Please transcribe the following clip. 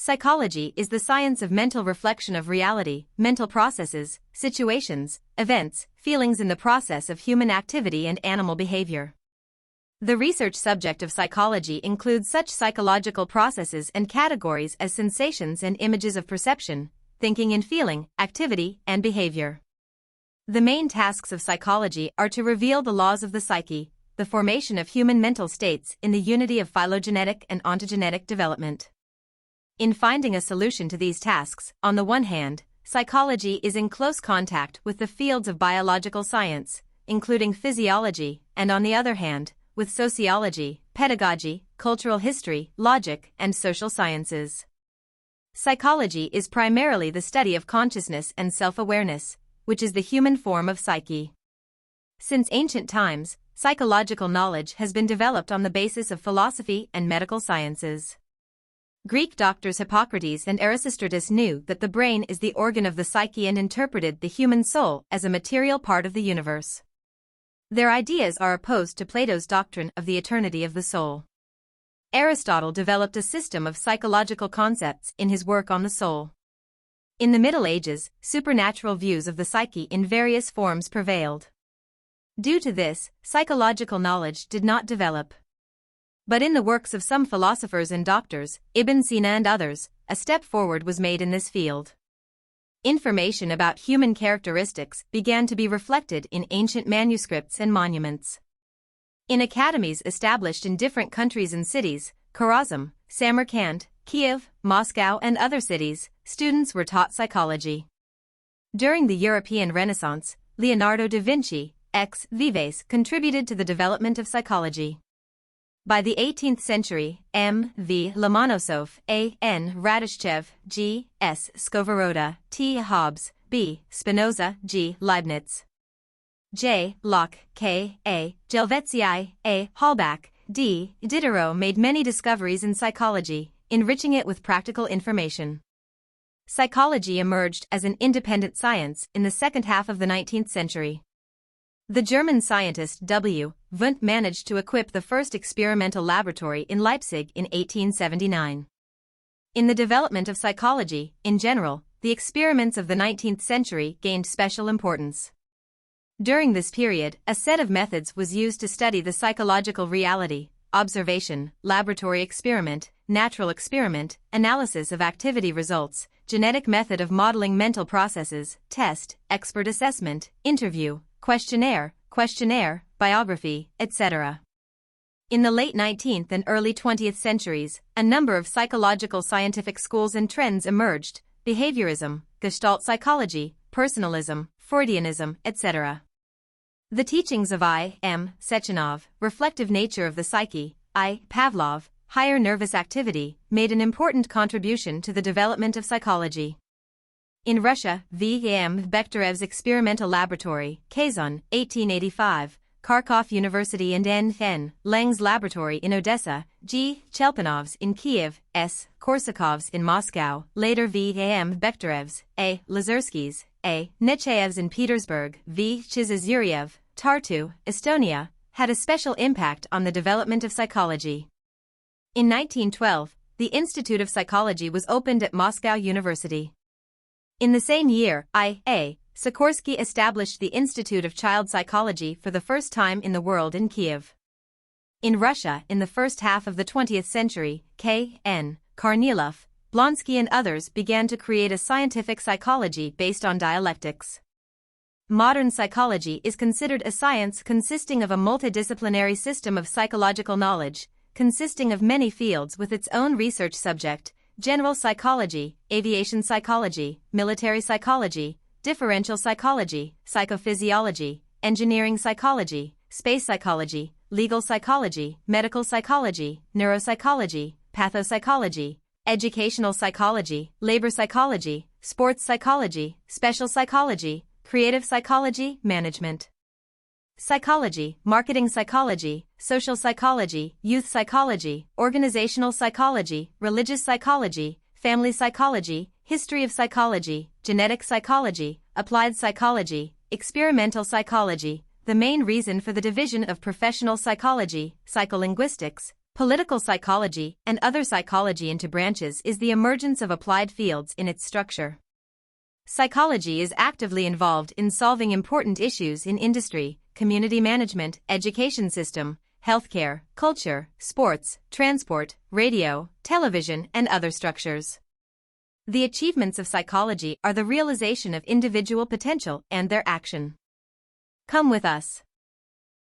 Psychology is the science of mental reflection of reality, mental processes, situations, events, feelings in the process of human activity and animal behavior. The research subject of psychology includes such psychological processes and categories as sensations and images of perception, thinking and feeling, activity, and behavior. The main tasks of psychology are to reveal the laws of the psyche, the formation of human mental states in the unity of phylogenetic and ontogenetic development. In finding a solution to these tasks, on the one hand, psychology is in close contact with the fields of biological science, including physiology, and on the other hand, with sociology, pedagogy, cultural history, logic, and social sciences. Psychology is primarily the study of consciousness and self-awareness, which is the human form of psyche. Since ancient times, psychological knowledge has been developed on the basis of philosophy and medical sciences. Greek doctors Hippocrates and Erasistratus knew that the brain is the organ of the psyche and interpreted the human soul as a material part of the universe. Their ideas are opposed to Plato's doctrine of the eternity of the soul. Aristotle developed a system of psychological concepts in his work on the soul. In the Middle Ages, supernatural views of the psyche in various forms prevailed. Due to this, psychological knowledge did not develop. But in the works of some philosophers and doctors, Ibn Sina and others, a step forward was made in this field. Information about human characteristics began to be reflected in ancient manuscripts and monuments. In academies established in different countries and cities, Kharazm, Samarkand, Kiev, Moscow and other cities, students were taught psychology. During the European Renaissance, Leonardo da Vinci, ex vives, contributed to the development of psychology. By the 18th century, M. V. Lomonosov, A. N. Radishchev, G. S. Skovoroda, T. Hobbes, B. Spinoza, G. Leibniz, J. Locke, K. A. Helvetius, A. Halbach, D. Diderot made many discoveries in psychology, enriching it with practical information. Psychology emerged as an independent science in the second half of the 19th century. The German scientist W. Wundt managed to equip the first experimental laboratory in Leipzig in 1879. In the development of psychology, in general, the experiments of the 19th century gained special importance. During this period, a set of methods was used to study the psychological reality: observation, laboratory experiment, natural experiment, analysis of activity results, genetic method of modeling mental processes, test, expert assessment, interview, questionnaire, biography, etc. In the late 19th and early 20th centuries, a number of psychological scientific schools and trends emerged: behaviorism, Gestalt psychology, personalism, Freudianism, etc. The teachings of I. M. Sechenov, reflective nature of the psyche, I. Pavlov, higher nervous activity, made an important contribution to the development of psychology. In Russia, V. M. Bekhtyrev's experimental laboratory, Kazan, 1885, Kharkov University and N. Lang's laboratory in Odessa, G. Chelpanov's in Kiev, S. Korsakov's in Moscow, later V. M. Bekhtyrev's, A. Lazursky's, A. Nechaev's in Petersburg, V. Chizazuriev, Tartu, Estonia, had a special impact on the development of psychology. In 1912, the Institute of Psychology was opened at Moscow University. In the same year, I. A. Sikorsky established the Institute of Child Psychology for the first time in the world in Kiev. In Russia, in the first half of the 20th century, K. N. Kornilov, Blonsky and others began to create a scientific psychology based on dialectics. Modern psychology is considered a science consisting of a multidisciplinary system of psychological knowledge, consisting of many fields with its own research subject: general psychology, aviation psychology, military psychology, differential psychology, psychophysiology, engineering psychology, space psychology, legal psychology, medical psychology, neuropsychology, pathopsychology, educational psychology, labor psychology, sports psychology, special psychology, creative psychology, management psychology, marketing psychology, social psychology, youth psychology, organizational psychology, religious psychology, family psychology, history of psychology, genetic psychology, applied psychology, experimental psychology. The main reason for the division of professional psychology, psycholinguistics, Political psychology and other psychology into branches is the emergence of applied fields in its structure. Psychology is actively involved in solving important issues in industry, community management, education system, healthcare, culture, sports, transport, radio, television, and other structures. The achievements of psychology are the realization of individual potential and their action. Come with us.